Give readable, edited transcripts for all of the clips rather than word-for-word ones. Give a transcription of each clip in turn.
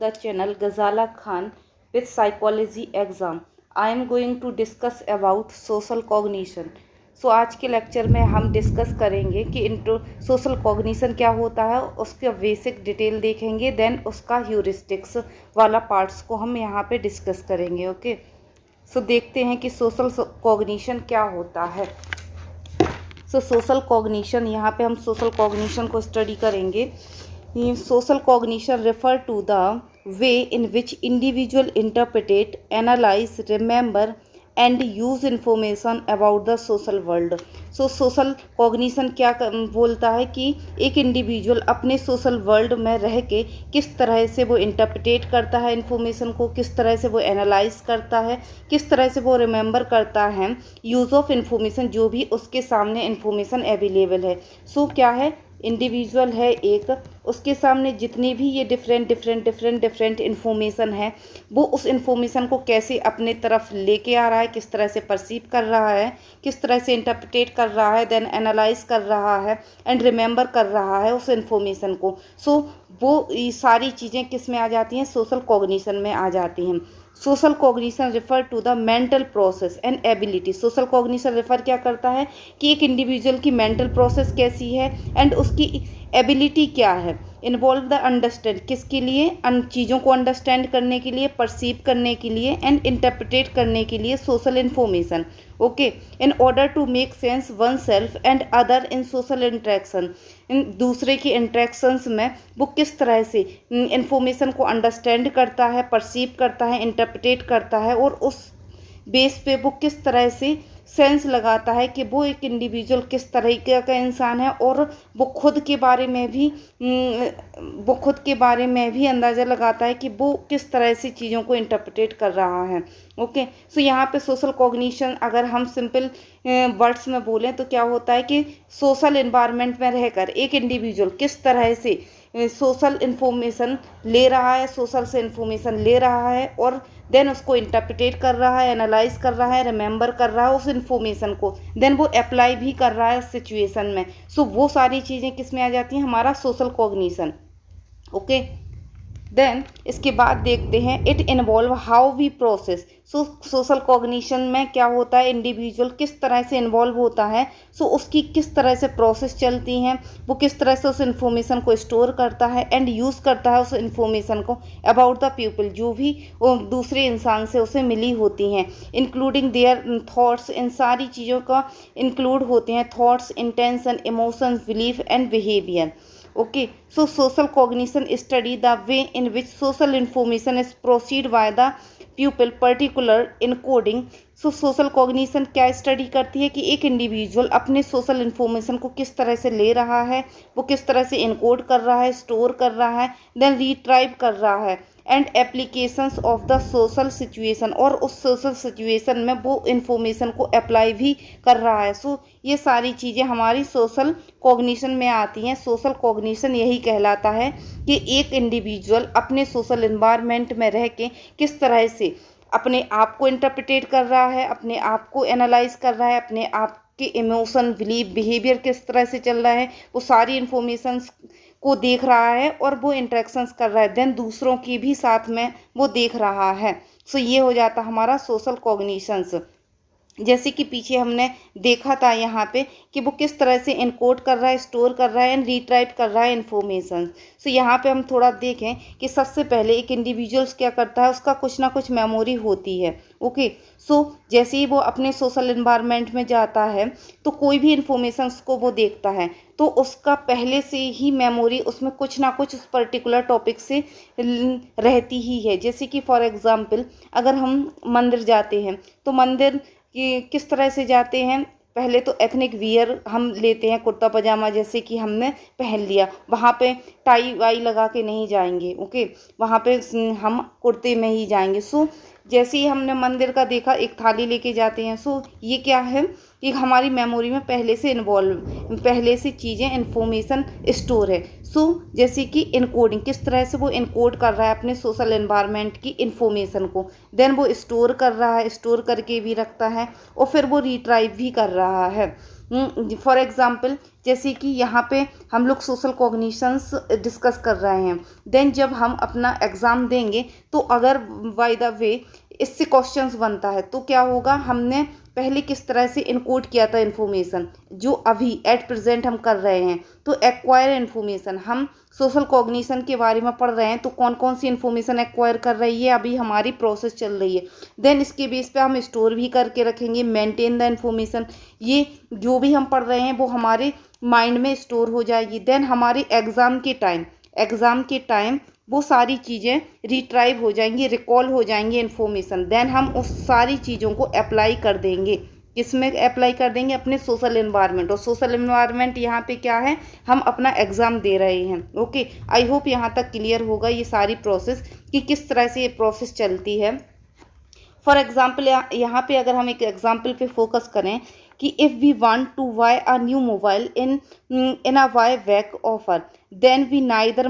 the channel Ghazala Khan with Psychology Exam. I am going to discuss about social cognition. सो आज के lecture में हम discuss करेंगे कि सोशल कॉग्निशन क्या होता है, उसका बेसिक डिटेल देखेंगे, देन उसका ह्यूरिस्टिक्स वाला पार्ट्स को हम यहाँ पे डिस्कस करेंगे. ओके, सो देखते हैं कि सोशल कॉग्निशन क्या होता है. सोशल कॉग्निशन, यहाँ पे हम सोशल कॉग्निशन को स्टडी करेंगे. Social cognition refer to the way in which individual interpret, analyze, remember and use information about the social world. Social cognition क्या बोलता है कि एक इंडिविजुअल अपने सोशल वर्ल्ड में रह के किस तरह से वो इंटरप्रेट करता है इन्फॉर्मेशन को, किस तरह से वो एनालाइज करता है, किस तरह से वो रिमेंबर करता है यूज़ ऑफ इन्फॉर्मेशन, जो भी उसके सामने इन्फॉर्मेशन अवेलेबल है. क्या है, इंडिविजुअल है एक, उसके सामने जितनी भी ये डिफरेंट इन्फॉर्मेशन है, वो उस इन्फॉर्मेशन को कैसे अपने तरफ लेके आ रहा है, किस तरह से परसीव कर रहा है, किस तरह से इंटरप्रेट कर रहा है, देन एनालाइज कर रहा है एंड रिमेंबर कर रहा है उस इन्फॉर्मेशन को. वो ये सारी चीज़ें किस में आ जाती हैं, सोशल कॉग्निशन में आ जाती हैं. Social cognition refer to the mental process and ability. Social cognition refer क्या करता है कि एक इंडिविजुअल की मेंटल प्रोसेस कैसी है एंड उसकी एबिलिटी क्या है. इन्वॉल्व द अंडरस्टैंड, किसके लिए, अन चीज़ों को अंडरस्टैंड करने के लिए, परसीव करने के लिए एंड इंटरप्रेट करने के लिए social information. Okay, in order to make sense oneself and other in social interaction. इन दूसरे की इंट्रैक्शंस में वो किस तरह से इन्फॉर्मेशन को अंडरस्टैंड करता है, परसीव करता है, इंटरप्रेट करता है और उस बेस पे वो किस तरह से सेंस लगाता है कि वो एक इंडिविजुअल किस तरीके का इंसान है, और वो खुद के बारे में भी अंदाज़ा लगाता है कि वो किस तरह से चीज़ों को इंटरप्रेट कर रहा है. ओके, यहाँ पे सोशल कॉग्निशन अगर हम सिंपल वर्ड्स में बोलें तो क्या होता है कि सोशल इन्वायरमेंट में रहकर एक इंडिविजुअल किस तरह से सोशल इन्फॉर्मेशन ले रहा है, सोशल से इन्फॉर्मेशन ले रहा है और देन उसको इंटरप्रेट कर रहा है, एनालाइज कर रहा है, रिमेंबर कर रहा है उस इन्फॉर्मेशन को, देन वो अप्लाई भी कर रहा है सिचुएशन में. वो सारी चीज़ें किस में आ जाती हैं, हमारा सोशल कॉग्निशन. ओके, देन इसके बाद देखते हैं it involve how we process. Social cognition में क्या होता है, इंडिविजुअल किस तरह से इन्वॉल्व होता है, उसकी किस तरह से प्रोसेस चलती हैं, वो किस तरह से उस इन्फॉर्मेशन को स्टोर करता है एंड यूज़ करता है उस इन्फॉर्मेशन को अबाउट द पीपल, जो भी वो दूसरे इंसान से उसे मिली होती हैं, इंक्लूडिंग देयर थॉट्स. इन सारी चीज़ों का इंक्लूड होते हैं thoughts, intention, emotions, belief and behaviour. Okay, social cognition study the way in which social information is proceed by the pupil, particular encoding. Social cognition क्या स्टडी करती है कि एक इंडिविजुअल अपने सोशल इन्फॉर्मेशन को किस तरह से ले रहा है, वो किस तरह से इनकोड कर रहा है, स्टोर कर रहा है, देन रिट्राइव कर रहा है and applications of the social situation, और उस सोशल सिचुएशन में वो इन्फॉर्मेशन को अप्लाई भी कर रहा है. ये सारी चीज़ें हमारी सोशल कॉग्निशन में आती हैं. सोशल कॉग्निशन यही कहलाता है कि एक इंडिविजुअल अपने सोशल इन्वायरमेंट में रह के किस तरह से अपने आप को इंटरप्रेट कर रहा है, अपने आप को एनालाइज कर रहा है, अपने आप के इमोशन, बिलीफ, बिहेवियर किस तरह से चल रहा है, वो सारी इन्फॉर्मेशंस को देख रहा है और वो इंटरेक्शंस कर रहा है, देन दूसरों की भी साथ में वो देख रहा है. ये हो जाता हमारा सोशल कॉग्निशंस. जैसे कि पीछे हमने देखा था यहाँ पे कि वो किस तरह से इनकोड कर रहा है, स्टोर कर रहा है एंड रिट्राइव कर रहा है इन्फॉर्मेशन. यहाँ पे हम थोड़ा देखें कि सबसे पहले एक इंडिविजुअल्स क्या करता है, उसका कुछ ना कुछ मेमोरी होती है. ओके, जैसे ही वो अपने सोशल इन्वायरमेंट में जाता है तो कोई भी इन्फॉर्मेशंस को वो देखता है तो उसका पहले से ही मेमोरी उसमें कुछ ना कुछ उस पर्टिकुलर टॉपिक से रहती ही है. जैसे कि फॉर एग्ज़ाम्पल अगर हम मंदिर जाते हैं तो मंदिर कि किस तरह से जाते हैं, पहले तो एथनिक वियर हम लेते हैं, कुर्ता पजामा जैसे कि हमने पहन लिया, वहाँ पे टाई वाई लगा के नहीं जाएंगे. ओके, वहाँ पे हम कुर्ते में ही जाएंगे. जैसे ही हमने मंदिर का देखा, एक थाली लेके जाते हैं. ये क्या है, ये हमारी मेमोरी में पहले से चीज़ें इन्फॉर्मेशन स्टोर है. जैसे कि इनकोडिंग, किस तरह से वो इनकोड कर रहा है अपने सोशल एनवायरनमेंट की इन्फॉर्मेशन को, देन वो स्टोर कर रहा है, स्टोर करके भी रखता है और फिर वो रिट्राइव भी कर रहा है. फॉर एग्जांपल जैसे कि यहाँ पे हम लोग सोशल कॉग्निशंस डिस्कस कर रहे हैं, देन जब हम अपना एग्ज़ाम देंगे तो अगर बाय द वे इससे क्वेश्चंस बनता है तो क्या होगा, हमने पहले किस तरह से इनकोड किया था इन्फॉर्मेशन जो अभी एट प्रेजेंट हम कर रहे हैं, तो एक्वायर इन्फॉर्मेशन हम सोशल कॉग्निशन के बारे में पढ़ रहे हैं तो कौन कौन सी इन्फॉर्मेशन एक्वायर कर रही है, अभी हमारी प्रोसेस चल रही है। देन इसके बेस पे हम स्टोर भी करके रखेंगे, मेंटेन द इन्फॉर्मेशन, ये जो भी हम पढ़ रहे हैं वो हमारे माइंड में स्टोर हो जाएगी। देन हमारे एग्ज़ाम के टाइम वो सारी चीज़ें रिट्राइव हो जाएंगी, रिकॉल हो जाएंगी इन्फॉर्मेशन। देन हम उस सारी चीज़ों को अप्लाई कर देंगे, किसमें अप्लाई कर देंगे, अपने सोशल एनवायरनमेंट। और सोशल एनवायरनमेंट यहाँ पे क्या है, हम अपना एग्ज़ाम दे रहे हैं। ओके, आई होप यहाँ तक क्लियर होगा ये सारी प्रोसेस कि किस तरह से ये प्रोसेस चलती है। फॉर एग्जाम्पल यहाँ पे अगर हम एक एग्जाम्पल पे फोकस करें कि if we want to buy a new mobile in a buy back offer, then we neither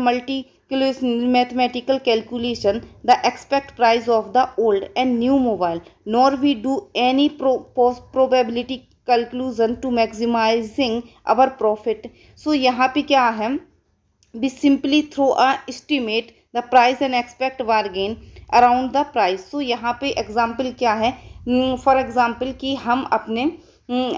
mathematical calculation the expect price of the old and new mobile, nor we do any probability calculation to maximizing our profit. So यहाँ पे क्या है, we simply throw a estimate the price and expect bargain around the price. So यहाँ पे example क्या है, for example कि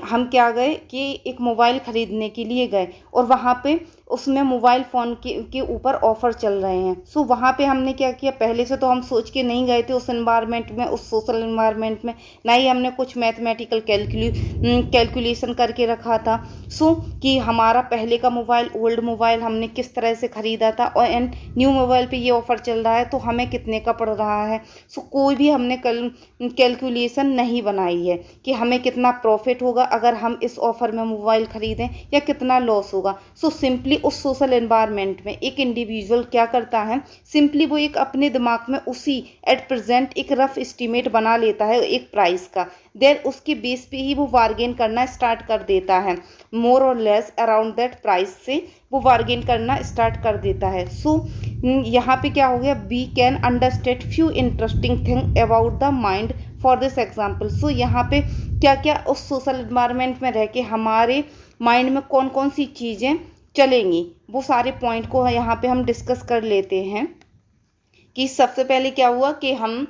हम क्या गए कि एक मोबाइल ख़रीदने के लिए गए और वहाँ पे उसमें मोबाइल फ़ोन के ऊपर ऑफ़र चल रहे हैं। सो वहाँ पे हमने क्या किया, पहले से तो हम सोच के नहीं गए थे उस एनवायरनमेंट में, उस सोशल एनवायरनमेंट में, ना ही हमने कुछ मैथमेटिकल कैलकुलेशन करके रखा था। सो कि हमारा पहले का मोबाइल, ओल्ड मोबाइल हमने किस तरह से ख़रीदा था और एंड न्यू मोबाइल पे ये ऑफ़र चल रहा है तो हमें कितने का पड़ रहा है। सो कोई भी हमने कैलकुलेशन नहीं बनाई है कि हमें कितना प्रॉफिट होगा अगर हम इस ऑफ़र में मोबाइल ख़रीदें या कितना लॉस होगा। सो सिंपली उस सोशल एनवायरनमेंट में एक इंडिविजुअल क्या करता है, सिंपली वो एक अपने दिमाग में उसी एट प्रेजेंट एक रफ एस्टीमेट बना लेता है एक प्राइस का, देन उसके बेस पे ही वो बार्गेन करना स्टार्ट कर देता है, मोर और लेस अराउंड दैट प्राइस से वो बार्गेन करना स्टार्ट कर देता है। सो यहाँ पे क्या हो गया, we can understand few interesting thing about the mind for this example. So यहाँ पे क्या क्या उस सोशल एनवायरनमेंट में रह के हमारे माइंड में कौन कौन सी चीज़ें चलेंगी, वो सारे पॉइंट को यहाँ पे हम डिस्कस कर लेते हैं। कि सबसे पहले क्या हुआ कि हम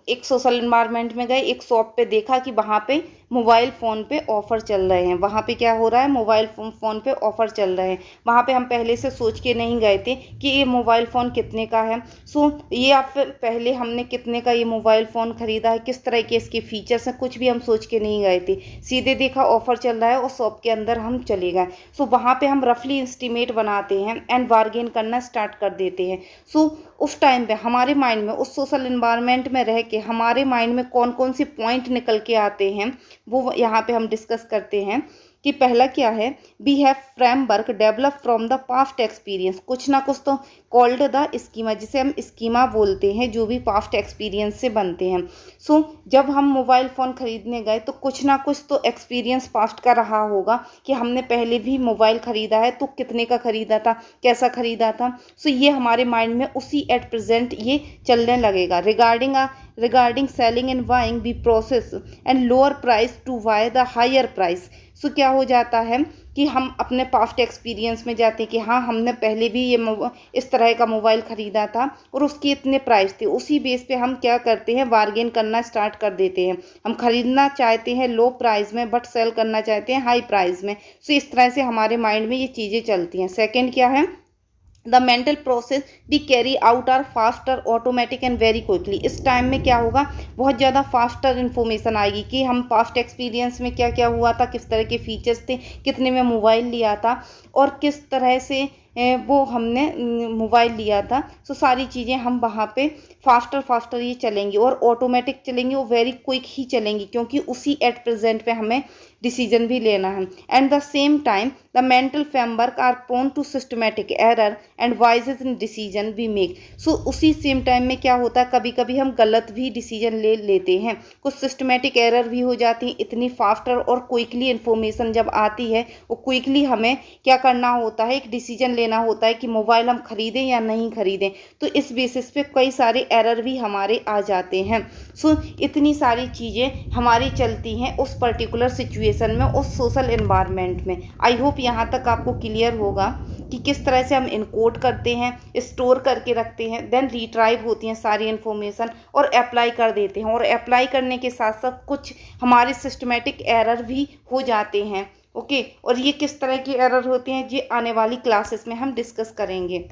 एक सोशल एनवायरनमेंट में गए, एक शॉप पे देखा कि वहाँ पे मोबाइल फ़ोन पे ऑफ़र चल रहे हैं, वहाँ पे क्या हो रहा है, मोबाइल फ़ोन पे ऑफ़र चल रहे हैं। वहाँ पे हम पहले से सोच के नहीं गए थे कि ये मोबाइल फ़ोन कितने का है। सो ये आप पहले हमने कितने का ये मोबाइल फ़ोन ख़रीदा है, किस तरह के इसके फ़ीचर्स हैं, कुछ भी हम सोच के नहीं गए थे, सीधे देखा ऑफ़र चल रहा है और शॉप के अंदर हम चले गए। सो वहाँ पर हम रफली एस्टीमेट बनाते हैं एंड बार्गेन करना स्टार्ट कर देते हैं। सो उस टाइम पे हमारे माइंड में, उस सोशल एनवायरनमेंट में रह के हमारे माइंड में कौन कौन से पॉइंट निकल के आते हैं वो यहाँ पे हम डिस्कस करते हैं। कि पहला क्या है, we have framework develop from the past experience, कुछ ना कुछ तो कॉल्ड द स्कीमा, जिसे हम स्कीमा बोलते हैं, जो भी पास्ट एक्सपीरियंस से बनते हैं। सो जब हम मोबाइल फ़ोन ख़रीदने गए तो कुछ ना कुछ तो एक्सपीरियंस पास्ट का रहा होगा कि हमने पहले भी मोबाइल ख़रीदा है तो कितने का ख़रीदा था, कैसा ख़रीदा था। सो ये हमारे माइंड में उसी एट प्रेजेंट ये चलने लगेगा। Regarding selling and buying we process and lower price to buy the higher price. So क्या हो जाता है कि हम अपने पास्ट एक्सपीरियंस में जाते हैं कि हाँ हमने पहले भी ये इस तरह का मोबाइल ख़रीदा था और उसके इतने प्राइस थे, उसी बेस पे हम क्या करते हैं, बार्गेन करना स्टार्ट कर देते हैं। हम ख़रीदना चाहते हैं लो प्राइस में बट सेल करना चाहते हैं हाई प्राइस में। सो इस तरह से हमारे माइंड में ये चीज़ें चलती हैं। सेकेंड क्या है, the mental process we carry out are faster, automatic and very quickly. इस टाइम में क्या होगा, बहुत ज़्यादा फास्टर इन्फॉर्मेशन आएगी कि हम पास्ट एक्सपीरियंस में क्या क्या हुआ था, किस तरह के फीचर्स थे, कितने में मोबाइल लिया था और किस तरह से वो हमने मोबाइल लिया था। सो सारी चीज़ें हम वहाँ पे फास्टर ये चलेंगी और ऑटोमेटिक चलेंगी और वेरी क्विक ही चलेंगी, क्योंकि उसी एट प्रेजेंट पे हमें डिसीजन भी लेना है। And the same time the mental framework are prone to systematic error and biases in decision we make. So उसी सेम टाइम में क्या होता है, कभी कभी हम गलत भी डिसीजन ले लेते हैं, कुछ सिस्टमेटिक एरर भी हो जाती है। इतनी फास्टर और क्विकली इन्फॉर्मेशन जब आती है वो क्विकली हमें क्या करना होता है, एक डिसीजन लेना लेना होता है कि मोबाइल हम ख़रीदें या नहीं ख़रीदें, तो इस बेसिस पे कई सारे एरर भी हमारे आ जाते हैं। सो इतनी सारी चीज़ें हमारी चलती हैं उस पर्टिकुलर सिचुएशन में, उस सोशल एनवायरनमेंट में। आई होप यहाँ तक आपको क्लियर होगा कि किस तरह से हम इनकोड करते हैं, स्टोर करके रखते हैं, देन रिट्राइव होती हैं सारी इन्फॉर्मेशन और अप्लाई कर देते हैं, और अप्लाई करने के साथ साथ कुछ हमारे सिस्टमेटिक एरर भी हो जाते हैं। ओके, और ये किस तरह के एरर होते हैं ये आने वाली क्लासेस में हम डिस्कस करेंगे।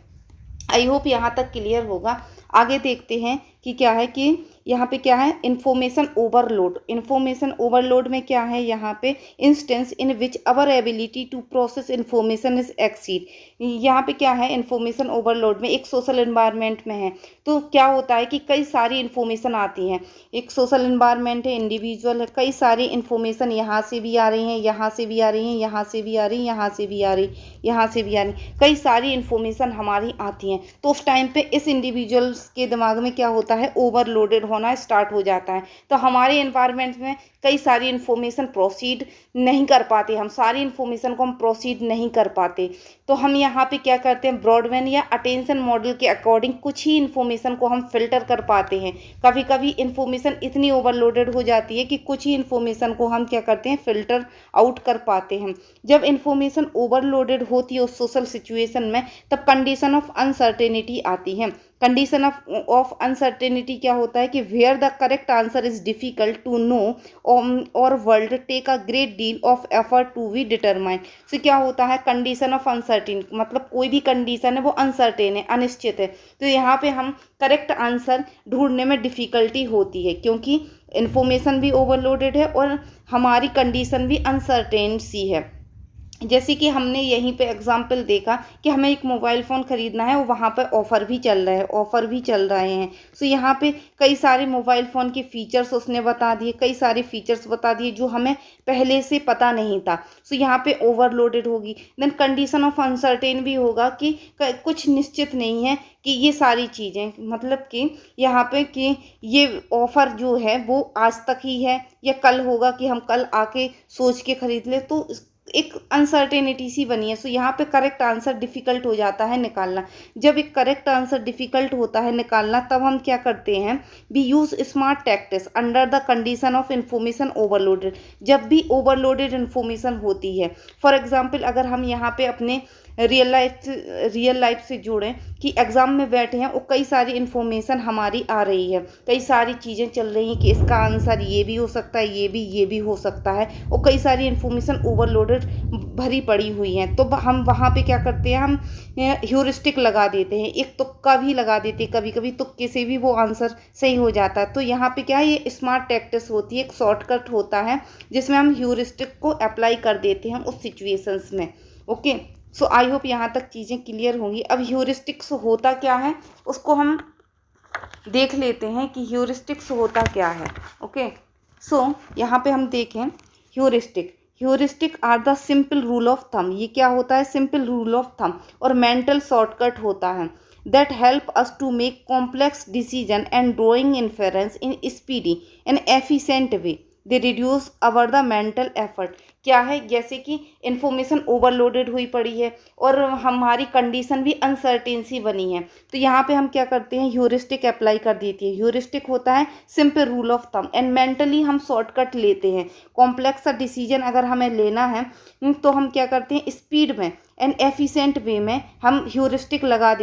आई होप यहाँ तक क्लियर होगा। आगे देखते हैं कि क्या है कि यहाँ पे क्या है, इन्फॉर्मेशन ओवरलोड। इन्फॉर्मेशन ओवरलोड में क्या है, यहाँ पे instance in which our ability to process information is exceed. यहाँ पे क्या है, इन्फॉर्मेशन ओवरलोड में एक सोशल एनवायरनमेंट में है तो क्या होता है कि कई सारी इन्फॉर्मेशन आती हैं। एक सोशल एनवायरनमेंट है, इंडिविजुअल है, कई सारी इन्फॉर्मेशन यहाँ से भी आ रही हैं, यहाँ से भी आ रही हैं, यहाँ से भी आ रही, यहाँ से भी आ रही, यहाँ से भी आ रही, कई सारी इन्फॉर्मेशन हमारी आती हैं। तो उस टाइम पे इस इंडिविजुअल्स के दिमाग में क्या होता है, ओवरलोडेड होना स्टार्ट हो जाता है। तो हमारे एनवायरनमेंट में कई सारी इन्फॉर्मेशन प्रोसीड नहीं कर पाते, हम सारी इन्फॉर्मेशन को हम प्रोसीड नहीं कर पाते। तो हम यहाँ पे क्या करते हैं, ब्रॉडबैंड या अटेंशन मॉडल के अकॉर्डिंग कुछ ही इन्फॉर्मेशन को हम फिल्टर कर पाते हैं। कभी कभी इन्फॉर्मेशन इतनी ओवरलोडेड हो जाती है कि कुछ ही इन्फॉर्मेशन को हम क्या करते हैं, फिल्टर आउट कर पाते हैं। जब इन्फॉर्मेशन ओवरलोडेड होती है उस सोशल सिचुएशन में, तब कंडीशन ऑफ अनसर्टेनिटी आती है। कंडीशन ऑफ अनसर्टेनिटी क्या होता है कि where the correct answer is difficult to know और would take a great deal of effort to be determine. So क्या होता है, कंडीशन ऑफ अनसर्टेन, मतलब कोई भी कंडीशन है वो अनसर्टेन है, अनिश्चित है, तो यहाँ पे हम करेक्ट आंसर ढूंढने में डिफ़िकल्टी होती है क्योंकि इन्फॉर्मेशन भी ओवरलोडेड है और हमारी कंडीशन भी अनसर्टेन सी है। जैसे कि हमने यहीं पे एग्जाम्पल देखा कि हमें एक मोबाइल फ़ोन ख़रीदना है और वहाँ पर ऑफ़र भी चल रहा है, ऑफ़र भी चल रहे हैं। सो यहाँ पे कई सारे मोबाइल फ़ोन के फ़ीचर्स उसने बता दिए, कई सारे फ़ीचर्स बता दिए जो हमें पहले से पता नहीं था। सो यहाँ पे ओवरलोडेड होगी। देन कंडीशन ऑफ अनसर्टेन भी होगा कि कुछ निश्चित नहीं है कि ये सारी चीज़ें, मतलब कि यहाँ पे कि ये ऑफ़र जो है वो आज तक ही है या कल होगा कि हम कल आके सोच के ख़रीद ले, तो एक अनसर्टेनिटी सी बनी है। सो यहाँ पे करेक्ट आंसर डिफ़िकल्ट हो जाता है निकालना। जब एक करेक्ट आंसर डिफ़िकल्ट होता है निकालना, तब हम क्या करते हैं, we use smart tactics under the condition of information overloaded. जब भी ओवरलोडेड इन्फॉर्मेशन होती है, फॉर एग्जांपल अगर हम यहाँ पे अपने रियल लाइफ से जोड़ें कि एग्ज़ाम में बैठे हैं और कई सारी इन्फॉर्मेशन हमारी आ रही है, कई सारी चीज़ें चल रही हैं कि इसका आंसर ये भी हो सकता है, ये भी हो सकता है, और कई सारी इन्फॉर्मेशन ओवरलोडेड भरी पड़ी हुई हैं। तो हम वहाँ पे क्या करते हैं, हम ह्यूरिस्टिक लगा देते हैं, एक तुक्का भी लगा देते हैं, कभी कभी तुक्के से भी वो आंसर सही हो जाता है। तो यहाँ पे क्या है, ये स्मार्ट टैक्टिक्स होती है, एक शॉर्टकट होता है जिसमें हम ह्यूरिस्टिक को अप्लाई कर देते हैं उस सिचुएशंस में। ओके, सो आई होप यहाँ तक चीज़ें क्लियर होंगी। अब ह्यूरिस्टिक्स होता क्या है उसको हम देख लेते हैं कि ह्यूरिस्टिक्स होता क्या है। ओके, सो यहाँ पे हम देखें heuristic are the simple rule of thumb. ये क्या होता है, सिंपल रूल ऑफ थंब और मेंटल शॉर्टकट होता है that help us to make complex decision and drawing inference in speedy and efficient way. They reduce our the mental effort. क्या है, जैसे कि इन्फॉर्मेशन ओवरलोडेड हुई पड़ी है और हमारी कंडीशन भी अनसर्टेन सी बनी है, तो यहाँ पे हम क्या करते हैं, ह्यूरिस्टिक अप्लाई कर देती है। ह्यूरिस्टिक होता है simple rule of thumb and mentally हम शॉर्टकट लेते हैं। कॉम्प्लेक्स सा डिसीजन अगर हमें लेना है तो हम क्या करते हैं, स्पीड में एंड एफिशिएंट वे में हम ह्यूरिस्टिक लगा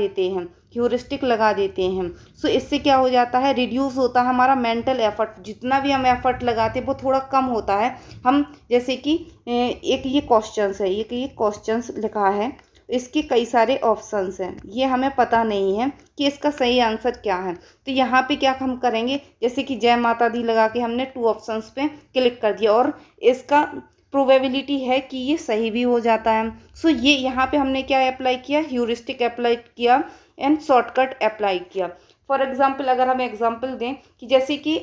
देते हैं, सो इससे क्या हो जाता है, रिड्यूस होता है हमारा मेंटल एफर्ट। जितना भी हम एफर्ट लगाते हैं वो थोड़ा कम होता है। हम जैसे कि एक ये क्वेश्चंस है, ये क्वेश्चंस लिखा है, इसके कई सारे ऑप्शंस हैं, ये हमें पता नहीं है कि इसका सही आंसर क्या है। तो यहाँ पे क्या हम करेंगे, जैसे कि जय माता दी लगा के हमने 2 ऑप्शंस पे क्लिक कर दिया और इसका प्रोबेबिलिटी है कि ये सही भी हो जाता है। सो ये यहाँ पे हमने क्या अप्लाई किया, ह्यूरिस्टिक अप्लाई किया एंड शॉर्टकट अप्लाई किया। फॉर एग्जांपल अगर हम एग्जांपल दें कि जैसे कि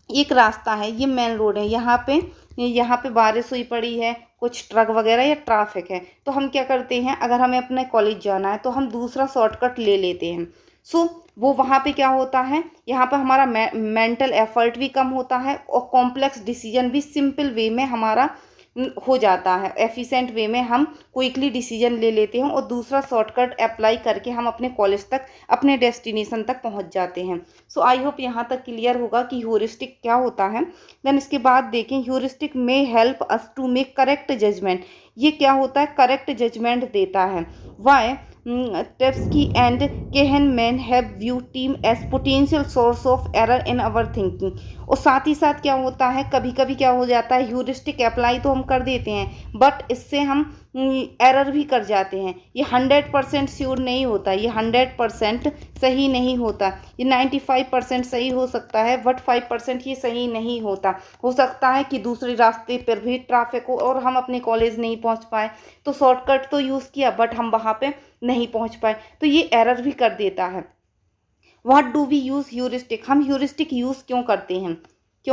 एक रास्ता है, ये मेन रोड है, यहाँ पे बारिश हुई पड़ी है, कुछ ट्रक वगैरह या ट्रैफिक है, तो हम क्या करते हैं, अगर हमें अपने कॉलेज जाना है तो हम दूसरा शॉर्टकट ले लेते हैं। सो वो वहाँ पे क्या होता है, यहाँ पे हमारा मेंटल एफर्ट भी कम होता है और कॉम्प्लेक्स डिसीजन भी सिंपल वे में हमारा हो जाता है, एफिशिएंट वे में हम क्विकली डिसीजन ले लेते हैं और दूसरा शॉर्टकट अप्लाई करके हम अपने कॉलेज तक, अपने डेस्टिनेशन तक पहुंच जाते हैं। सो आई होप यहाँ तक क्लियर होगा कि ह्यूरिस्टिक क्या होता है। देन इसके बाद देखें, ह्यूरिस्टिक में help us to make correct judgement. ये क्या होता है, करेक्ट जजमेंट देता है। Why Tversky and Kahneman have viewed team as potential source of error in our thinking। और साथ ही साथ क्या होता है, कभी कभी क्या हो जाता है, ह्यूरिस्टिक अप्लाई तो हम कर देते हैं बट इससे हम एरर भी कर जाते हैं। ये 100% श्योर नहीं होता, ये 100% सही नहीं होता, ये 95% सही हो सकता है बट 5% ये सही नहीं होता। हो सकता है कि दूसरे रास्ते पर भी ट्रैफिक हो और हम अपने कॉलेज नहीं पहुंच पाए, तो शॉर्टकट तो यूज़ किया बट हम वहाँ पे नहीं पहुंच पाए, तो ये एरर भी कर देता है। What do we use heuristic, हम ह्यूरिस्टिक यूज़ क्यों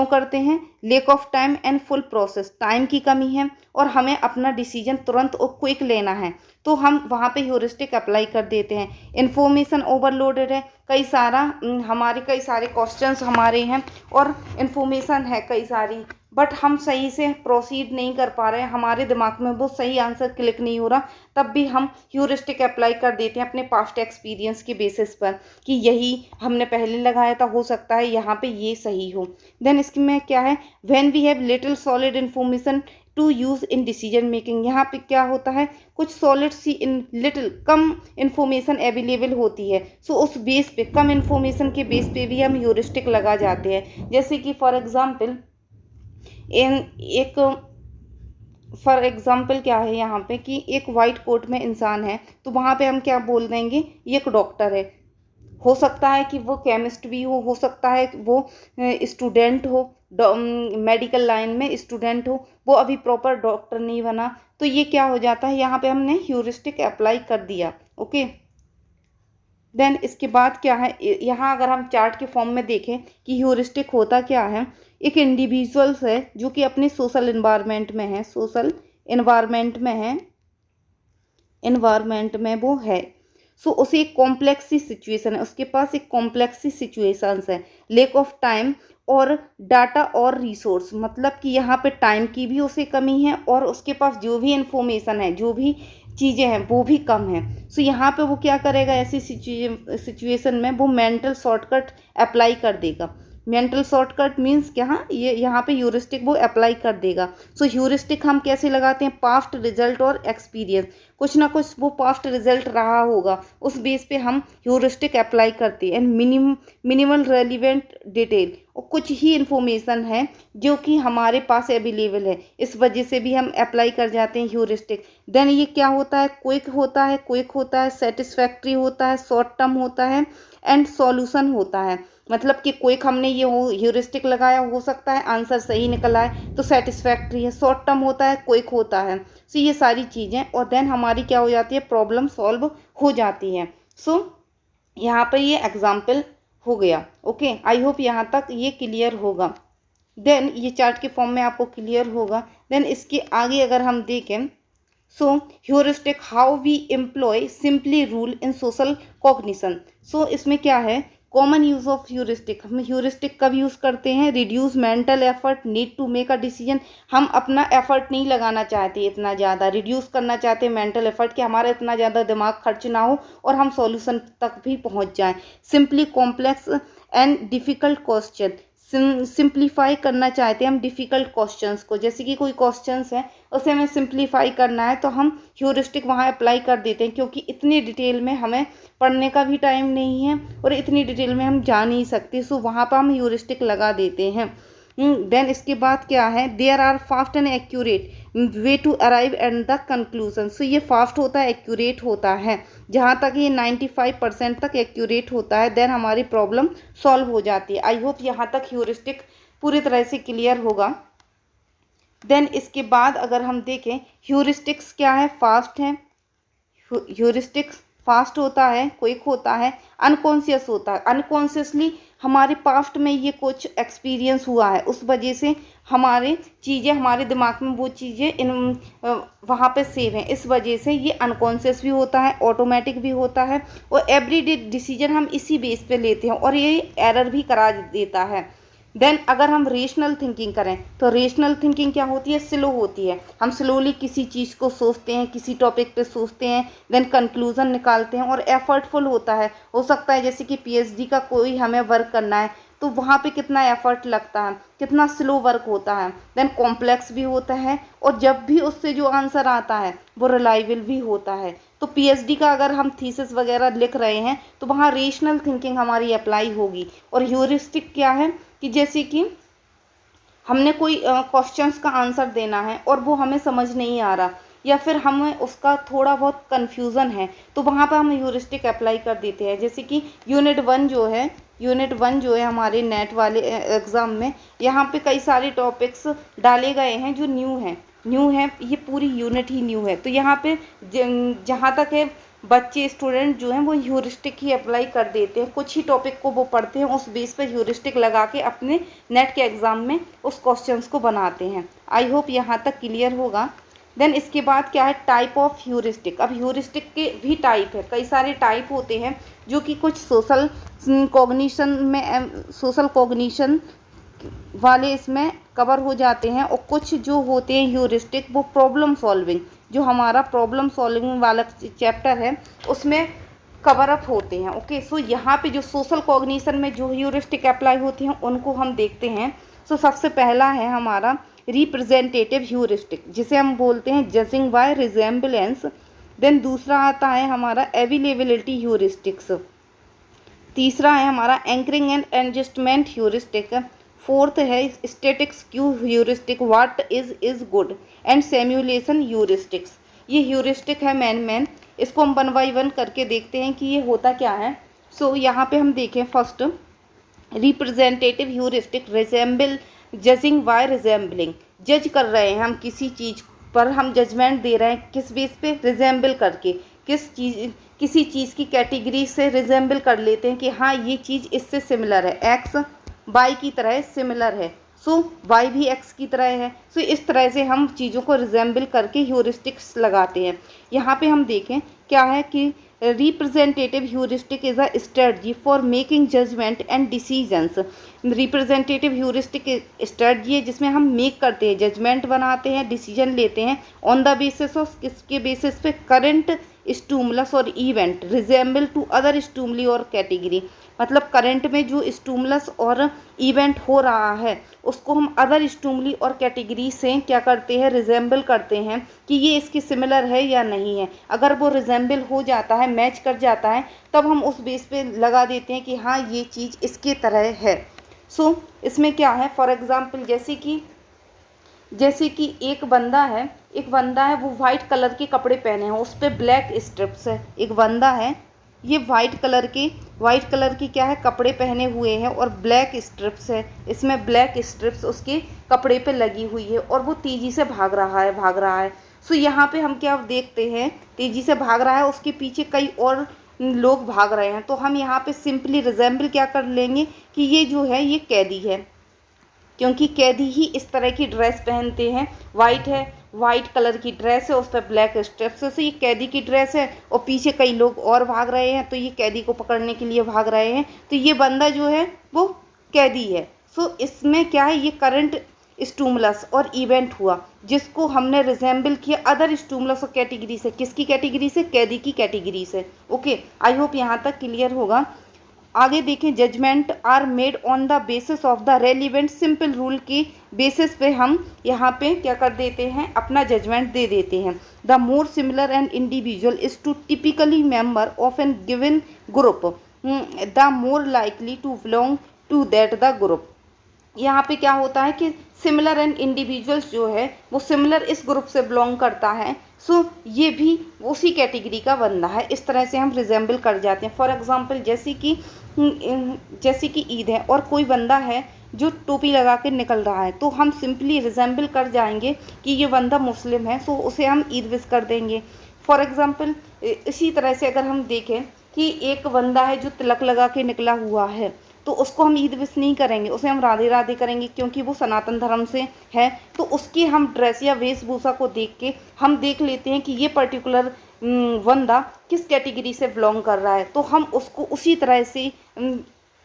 करते हैं? Lack of time and full process, time की कमी है और हमें अपना डिसीजन तुरंत और क्विक लेना है, तो हम वहाँ पे ह्यूरिस्टिक अप्लाई कर देते हैं। इन्फॉर्मेशन ओवरलोडेड है, कई सारे क्वेश्चंस हमारे हैं और इन्फॉर्मेशन है कई सारी, बट हम सही से प्रोसीड नहीं कर पा रहे हैं, हमारे दिमाग में वो सही आंसर क्लिक नहीं हो रहा, तब भी हम ह्यूरिस्टिक अप्लाई कर देते हैं अपने पास्ट एक्सपीरियंस के बेसिस पर कि यही हमने पहले लगाया था, हो सकता है यहाँ पे ये सही हो। देन इसकी में क्या है, when we have little solid information to use in decision making. यहाँ पे क्या होता है, कुछ सॉलिड सी लिटिल कम इन्फॉर्मेशन अवेलेबल होती है, सो उस बेस पे, कम इन्फॉर्मेशन के बेस पे भी हम ह्यूरिस्टिक लगा जाते हैं। जैसे कि फॉर एग्जाम्पल क्या है यहाँ पे कि एक वाइट कोट में इंसान है, तो वहाँ पे हम क्या बोल देंगे, ये एक डॉक्टर है। हो सकता है कि वो केमिस्ट भी हो सकता है कि वो स्टूडेंट हो, मेडिकल लाइन में स्टूडेंट हो, वो अभी प्रॉपर डॉक्टर नहीं बना, तो ये क्या हो जाता है, यहाँ पे हमने ह्यूरिस्टिक अप्लाई कर दिया। ओके, देन इसके बाद क्या है, यहाँ अगर हम चार्ट के फॉर्म में देखें कि ह्यूरिस्टिक होता क्या है, एक इंडिविजुअल्स है जो कि अपने सोशल इन्वायरमेंट में वो है, सो उसे एक कॉम्प्लेक्स सी सिचुएशन है, उसके पास एक कॉम्प्लेक्स सी सिचुएशंस है, लेक ऑफ टाइम और डाटा और रिसोर्स, मतलब कि यहाँ पे टाइम की भी उसे कमी है और उसके पास जो भी इंफॉर्मेशन है, जो भी चीज़ें हैं वो भी कम है। सो यहाँ पे वो क्या करेगा, ऐसी सिचुएशन में वो मेंटल शॉर्टकट अप्लाई कर देगा। मेंटल शॉर्टकट मीन्स क्या, ये यहाँ पे ह्यूरिस्टिक वो अप्लाई कर देगा। सो ह्यूरिस्टिक हम कैसे लगाते हैं, पास्ट रिजल्ट और एक्सपीरियंस, कुछ ना कुछ वो पास्ट रिजल्ट रहा होगा, उस बेस पे हम ह्यूरिस्टिक अप्लाई करते हैं। एंड मिनिमल रेलिवेंट डिटेल, और कुछ ही इन्फॉर्मेशन है जो कि हमारे पास अवेलेबल है, इस वजह से भी हम अप्लाई कर जाते हैं ह्यूरिस्टिक। देन ये क्या होता है, क्विक होता है, सेटिस्फैक्ट्री होता है, शॉर्ट टर्म होता है एंड सॉल्यूशन होता है। मतलब कि क्विक हमने ये ह्यूरिस्टिक लगाया, हो सकता है आंसर सही निकल आए तो सेटिस्फैक्ट्री है, शॉर्ट टर्म होता है, क्विक होता है। सो ये सारी चीज़ें, और देन हमारी क्या हो जाती है, प्रॉब्लम सॉल्व हो जाती है। सो यहाँ पर ये एग्जाम्पल हो गया। ओके, आई होप यहाँ तक ये क्लियर होगा। देन ये चार्ट के फॉर्म में आपको क्लियर होगा। देन इसके आगे अगर हम देखें, so heuristic how we employ simply rule in social cognition. So इसमें क्या है, कॉमन यूज़ ऑफ ह्यूरिस्टिक, हम ह्यूरिस्टिक कब यूज़ करते हैं, reduce mental effort need to make a decision. हम अपना एफर्ट नहीं लगाना चाहते इतना ज़्यादा, रिड्यूस करना चाहते हैं मेंटल एफर्ट कि हमारा इतना ज़्यादा दिमाग खर्च ना हो और हम सॉल्यूशन तक भी पहुंच जाएं। Simply complex and difficult question, simplify करना चाहते हैं हम डिफ़िकल्ट क्वेश्चंस को, जैसे कि कोई क्वेश्चंस है उसे हमें सिंप्लीफाई करना है तो हम ह्यूरिस्टिक वहाँ अप्लाई कर देते हैं, क्योंकि इतनी डिटेल में हमें पढ़ने का भी टाइम नहीं है और इतनी डिटेल में हम जा नहीं सकते, सो वहाँ पर हम ह्यूरिस्टिक लगा देते हैं। देन इसके बाद क्या है, there are fast and accurate way to arrive at the conclusion. So ये फास्ट होता है, एक्यूरेट होता है, जहाँ तक ये 95% तक एक्यूरेट होता है, देन हमारी प्रॉब्लम सॉल्व हो जाती है। आई होप यहाँ तक ह्यूरिस्टिक पूरी तरह से क्लियर होगा। देन इसके बाद अगर हम देखें, ह्यूरिस्टिक्स क्या है, फास्ट है, ह्यूरिस्टिक्स फास्ट होता है, क्विक होता है, अनकॉन्शियस होता है। अनकॉन्शियसली हमारे पास्ट में ये कुछ एक्सपीरियंस हुआ है, उस वजह से हमारे चीज़ें, हमारे दिमाग में वो चीज़ें वहाँ पे सेव हैं, इस वजह से ये अनकॉन्शियस भी होता है, ऑटोमेटिक भी होता है, और एवरीडे डिसीजन हम इसी बेस पे लेते हैं और ये एरर भी करा देता है। देन अगर हम रेशनल थिंकिंग करें तो रेशनल थिंकिंग क्या होती है, स्लो होती है। हम स्लोली किसी चीज़ को सोचते हैं, किसी टॉपिक पे सोचते हैं, देन कंक्लूजन निकालते हैं, और एफर्टफुल होता है। हो सकता है जैसे कि पीएचडी का कोई हमें वर्क करना है तो वहाँ पे कितना एफर्ट लगता है, कितना स्लो वर्क होता है, देन कॉम्प्लेक्स भी होता है, और जब भी उससे जो आंसर आता है वो रिलायबल भी होता है। तो पीएचडी का अगर हम थीसिस वगैरह लिख रहे हैं तो वहाँ रेशनल थिंकिंग हमारी अप्लाई होगी। और ह्यूरिस्टिक क्या है कि जैसे कि हमने कोई क्वेश्चंस का आंसर देना है और वो हमें समझ नहीं आ रहा, या फिर हमें उसका थोड़ा बहुत कन्फ्यूज़न है, तो वहाँ पर हम ह्यूरिस्टिक अप्लाई कर देते हैं। जैसे कि यूनिट 1 जो है हमारे नेट वाले एग्ज़ाम में, यहाँ पे कई सारे टॉपिक्स डाले गए हैं जो न्यू है, ये पूरी यूनिट ही न्यू है। तो यहाँ पे जहाँ तक है बच्चे स्टूडेंट जो हैं वो ह्यूरिस्टिक ही अप्लाई कर देते हैं, कुछ ही टॉपिक को वो पढ़ते हैं, उस बेस पे ह्यूरिस्टिक लगा के अपने नेट के एग्ज़ाम में उस क्वेश्चंस को बनाते हैं। आई होप यहाँ तक क्लियर होगा। देन इसके बाद क्या है, टाइप ऑफ ह्यूरिस्टिक। अब ह्यूरिस्टिक के भी टाइप है, कई सारे टाइप होते हैं जो कि कुछ सोशल कॉग्निशन वाले इसमें कवर हो जाते हैं, और कुछ जो होते हैं ह्यूरिस्टिक वो प्रॉब्लम सॉल्विंग, जो हमारा प्रॉब्लम सॉल्विंग वाला चैप्टर है उसमें कवर अप होते हैं। ओके, सो यहाँ पे जो सोशल कॉग्निशन में जो ह्यूरिस्टिक अप्लाई होती हैं उनको हम देखते हैं। सो सबसे पहला है हमारा रिप्रेजेंटेटिव ह्यूरिस्टिक, जिसे हम बोलते हैं जजिंग बाय रिजेम्बलेंस। देन दूसरा आता है हमारा अवेलेबिलिटी ह्यूरिस्टिक्स। तीसरा है हमारा anchoring and adjustment heuristic. Fourth है status quo heuristic, what is good, and simulation heuristics. ये ह्यूरिस्टिक है मेन। इसको हम 1 बाय 1 करके देखते हैं कि ये होता क्या है। सो यहाँ पे हम देखें, first representative heuristic, resemble judging by resembling. जज कर रहे हैं हम किसी चीज़ पर, हम जजमेंट दे रहे हैं किस बेस पे, रिजेंबल करके, किसी चीज़ की कैटेगरी से रिजेंबल कर लेते हैं कि हाँ ये चीज़ इससे सिमिलर है, एक्स वाई की तरह सिमिलर है, सो वाई भी एक्स की तरह है। सो इस तरह से हम चीज़ों को रिजेंबल करके ह्यूरिस्टिक्स लगाते हैं। यहाँ पे हम देखें क्या है कि representative heuristic is a strategy for making judgement and decisions. Representative heuristic strategy है जिसमें हम मेक करते हैं, जजमेंट बनाते हैं, डिसीजन लेते हैं ऑन द बेसिस ऑफ, किसके बेसिस पे, करंट स्टूमुलस और इवेंट रिजेंबल टू अदर स्टूमली और कैटेगरी। मतलब करंट में जो स्टूमुलस और इवेंट हो रहा है उसको हम अदर स्टूमली और कैटेगरी से क्या करते हैं, रिजेंबल करते हैं कि ये इसकी सिमिलर है या नहीं है। अगर वो रिजेंबल हो जाता है, मैच कर जाता है, तब हम उस बेस पे लगा देते हैं कि हाँ ये चीज़ इसके तरह है। सो इसमें क्या है, फॉर एग्ज़ाम्पल जैसे कि एक बंदा है वो वाइट कलर के कपड़े पहने हैं, उस पर ब्लैक स्ट्रिप्स है। एक बंदा है, ये वाइट कलर की क्या है, कपड़े पहने हुए हैं और ब्लैक स्ट्रिप्स है, इसमें ब्लैक स्ट्रिप्स उसके कपड़े पे लगी हुई है, और वो तेज़ी से भाग रहा है। सो यहाँ पे हम क्या देखते हैं, तेज़ी से भाग रहा है, उसके पीछे कई और लोग भाग रहे हैं। तो हम यहाँ पे सिंपली रिजेंबल क्या कर लेंगे कि ये जो है ये कैदी है, क्योंकि कैदी ही इस तरह की ड्रेस पहनते हैं। वाइट कलर की ड्रेस है, उस पर ब्लैक स्ट्रिप्स है, ये कैदी की ड्रेस है, और पीछे कई लोग और भाग रहे हैं, तो ये कैदी को पकड़ने के लिए भाग रहे हैं। तो ये बंदा जो है वो कैदी है। सो इसमें क्या है, ये करंट स्टूमुलस और इवेंट हुआ जिसको हमने रिजेंबल किया अदर स्टूमुलस और कैटेगरी से। किसकी कैटेगरी से, कैदी की कैटेगरी से। ओके, आई होप यहाँ तक क्लियर होगा। आगे देखें, judgement are made on the basis of the relevant simple rule की बेसिस पे हम यहाँ पे क्या कर देते हैं, अपना जजमेंट दे देते हैं। The more similar and individual is to typically member of an given group, the more likely to belong to that the group. यहाँ पे क्या होता है कि सिमिलर एंड इंडिविजुअल्स जो है वो सिमिलर इस ग्रुप से बिलोंग करता है, सो ये भी उसी कैटेगरी का बंदा है। इस तरह से हम रिजेंबल कर जाते हैं। फॉर एग्जांपल जैसे कि ईद है और कोई बंदा है जो टोपी लगा के निकल रहा है, तो हम सिंपली रिजेंबल कर जाएंगे कि ये बंदा मुस्लिम है, सो उसे हम ईद विश कर देंगे। फॉर एग्जांपल इसी तरह से अगर हम देखें कि एक बंदा है जो तिलक लगा के निकला हुआ है, तो उसको हम ईद विश नहीं करेंगे, उसे हम राधे राधे करेंगे, क्योंकि वो सनातन धर्म से है। तो उसकी हम ड्रेस या वेशभूषा को देख के हम देख लेते हैं कि ये पर्टिकुलर बंदा किस कैटेगरी से बिलोंग कर रहा है, तो हम उसको उसी तरह से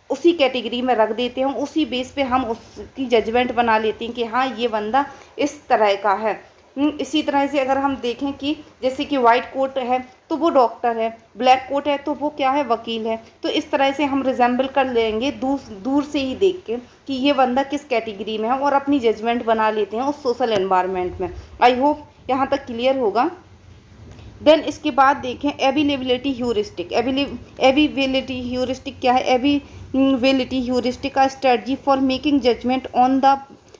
उसी कैटेगरी में रख देते हैं, उसी बेस पे हम उसकी जजमेंट बना लेते हैं कि हाँ ये बंदा इस तरह का है। इसी तरह से अगर हम देखें कि जैसे कि वाइट कोट है तो वो डॉक्टर है, ब्लैक कोट है तो वो क्या है, वकील है। तो इस तरह से हम रिजेंबल कर लेंगे दूर दूर से ही देख के कि ये बंदा किस कैटेगरी में है, और अपनी जजमेंट बना लेते हैं उस सोशल एनवायरनमेंट में। आई होप यहाँ तक क्लियर होगा। देन इसके बाद देखें एबिलिबिलिटी ह्यूरिस्टिक। एबिलिबिलिटी ह्यूरिस्टिक क्या है? एबिलिबिलिटी ह्यूरिस्टिक का strategy for making judgement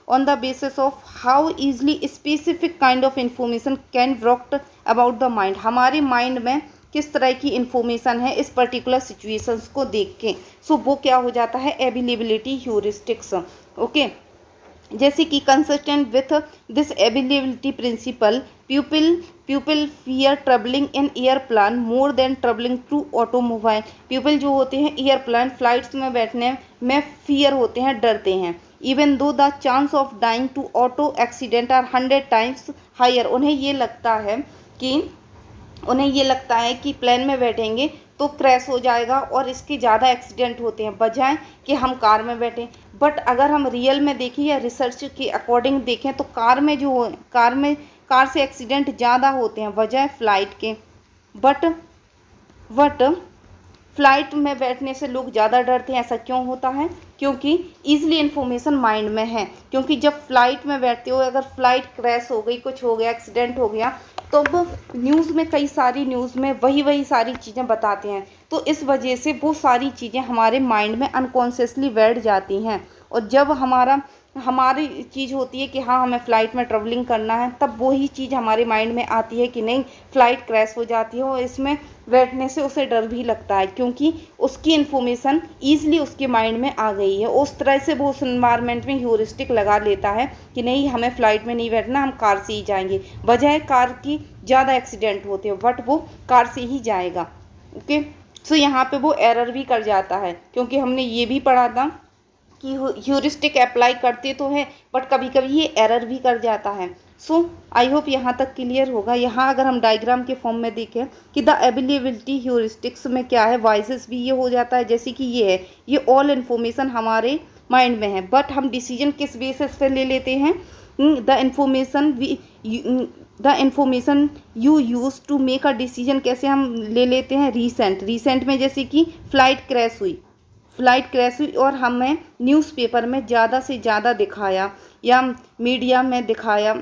on the basis of how easily specific kind of information can work about the mind। हमारे माइंड में किस तरह की इंफॉर्मेशन है इस पर्टिकुलर सिचुएशंस को देख के। सो वो क्या हो जाता है, एबिलिबिलिटी ह्यूरिस्टिक्स। ओके, जैसे कि consistent with this availability principle people fear travelling in airplane more than travelling through automobile. People जो होते हैं एयरप्लेन फ्लाइट्स में बैठने में फियर होते हैं, डरते हैं। Even though the chance of dying to auto accident are 100 times higher. उन्हें ये लगता है कि प्लेन में बैठेंगे तो क्रैश हो जाएगा और इसके ज़्यादा एक्सीडेंट होते हैं बजाय कि हम कार में बैठें। बट अगर हम रियल में देखें या रिसर्च के अकॉर्डिंग देखें तो कार से एक्सीडेंट ज़्यादा होते हैं बजाय फ्लाइट के। बट फ्लाइट में बैठने से लोग ज़्यादा डरते हैं। ऐसा क्यों होता है? क्योंकि ईजिली इन्फॉर्मेशन माइंड में है। क्योंकि जब फ्लाइट में बैठते हो, अगर फ्लाइट क्रैश हो गई, कुछ हो गया, एक्सीडेंट हो गया, तो अब न्यूज़ में कई सारी न्यूज़ में वही सारी चीज़ें बताते हैं। तो इस वजह से वो सारी चीज़ें हमारे माइंड में अनकॉन्शियसली बैठ जाती हैं। और जब हमारी चीज़ होती है कि हाँ हमें फ़्लाइट में ट्रैवलिंग करना है, तब वही चीज़ हमारे माइंड में आती है कि नहीं फ़्लाइट क्रैश हो जाती है, और इसमें बैठने से उसे डर भी लगता है क्योंकि उसकी इन्फॉर्मेशन ईजिली उसके माइंड में आ गई है। उस तरह से वो उस इन्वायरमेंट में ह्यूरिस्टिक लगा लेता है कि नहीं हमें फ़्लाइट में नहीं बैठना, हम कार से ही जाएंगे। बजाय कार की ज़्यादा एक्सीडेंट होते हैं बट वो कार से ही जाएगा। ओके, सो यहाँ पे वो एरर भी कर जाता है क्योंकि हमने ये भी पढ़ा था कि ह्यूरिस्टिक अप्लाई करते तो हैं बट कभी कभी ये एरर भी कर जाता है। सो आई होप यहाँ तक क्लियर होगा। यहाँ अगर हम डायग्राम के फॉर्म में देखें कि द एबिलिबिलिटी ह्यूरिस्टिक्स में क्या है, वॉइसेस भी ये हो जाता है जैसे कि ये है, ये ऑल इन्फॉर्मेशन हमारे माइंड में है बट हम डिसीजन किस बेसिस पे ले लेते हैं, the information you use to make a decision कैसे हम ले लेते हैं, रिसेंट में जैसे कि फ्लाइट क्रैश हुई और हमें न्यूज़पेपर में ज़्यादा से ज़्यादा दिखाया या मीडिया में दिखाया,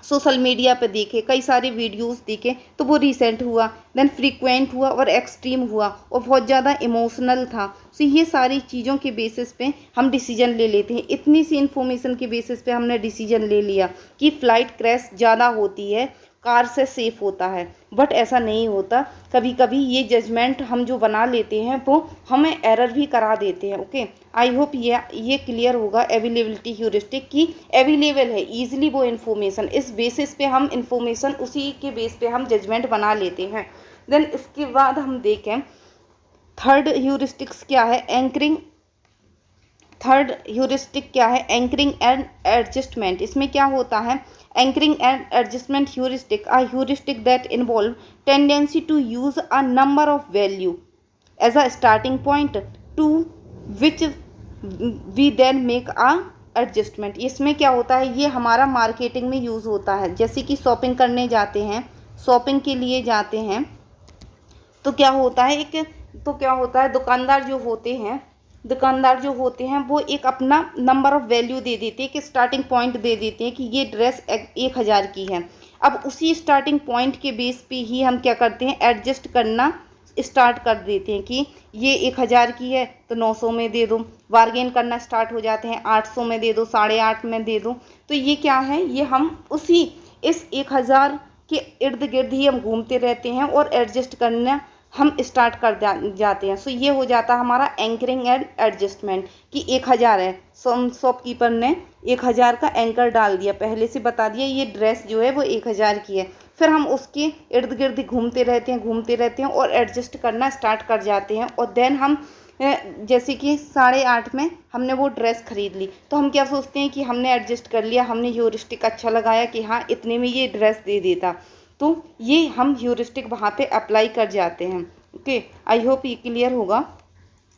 सोशल मीडिया पे देखे, कई सारे वीडियोस देखे, तो वो रिसेंट हुआ, देन फ्रीक्वेंट हुआ और एक्सट्रीम हुआ और बहुत ज़्यादा इमोशनल था। सो ये सारी चीज़ों के बेसिस पे हम डिसीजन ले लेते हैं। इतनी सी इन्फॉर्मेशन के बेसिस पे हमने डिसीजन ले लिया कि फ़्लाइट क्रैश ज़्यादा होती है, कार से सेफ़ होता है, बट ऐसा नहीं होता। कभी कभी ये जजमेंट हम जो बना लेते हैं वो हमें एरर भी करा देते हैं। ओके, आई होप ये क्लियर होगा। अवेलेबिलिटी ह्यूरिस्टिक की अवेलेबल है ईजिली वो इन्फॉर्मेशन, इस बेसिस पे हम इन्फॉर्मेशन उसी के बेस पे हम जजमेंट बना लेते हैं। देन इसके बाद हम देखें थर्ड ह्यूरिस्टिक्स क्या है, एंकरिंग एंड एडजस्टमेंट। इसमें क्या होता है, anchoring and adjustment heuristic a heuristic that involve tendency to use a number of value as a starting point to which we then make a adjustment. इसमें क्या होता है, ये हमारा मार्केटिंग में यूज़ होता है। जैसे कि शॉपिंग के लिए जाते हैं तो क्या होता है दुकानदार जो होते हैं वो एक अपना नंबर ऑफ वैल्यू दे देते हैं कि स्टार्टिंग पॉइंट दे देते हैं कि ये ड्रेस 1000 की है। अब उसी स्टार्टिंग पॉइंट के बेस पे ही हम क्या करते हैं, एडजस्ट करना स्टार्ट कर देते हैं कि ये 1000 की है तो 900 में दे दो, बार्गेन करना स्टार्ट हो जाते हैं, 800 में दे दो, 850 में दे दो। तो ये क्या है, ये हम इस 1000 के इर्द गिर्द ही हम घूमते रहते हैं और एडजस्ट करना हम स्टार्ट कर जाते हैं। सो ये हो जाता है हमारा एंकरिंग एंड एडजस्टमेंट कि 1000 है, शॉपकीपर ने 1000 का एंकर डाल दिया, पहले से बता दिया ये ड्रेस जो है वो 1000 की है। फिर हम उसके इर्द गिर्द घूमते रहते हैं और एडजस्ट करना स्टार्ट कर जाते हैं। और देन हम जैसे कि 8:30 में हमने वो ड्रेस खरीद ली तो हम क्या सोचते हैं कि हमने एडजस्ट कर लिया, हमने ह्यूरिस्टिक अच्छा लगाया कि हाँ इतने में ये ड्रेस दे देता, तो ये हम ह्यूरिस्टिक वहाँ पे अप्लाई कर जाते हैं। ओके, आई होप ये क्लियर होगा।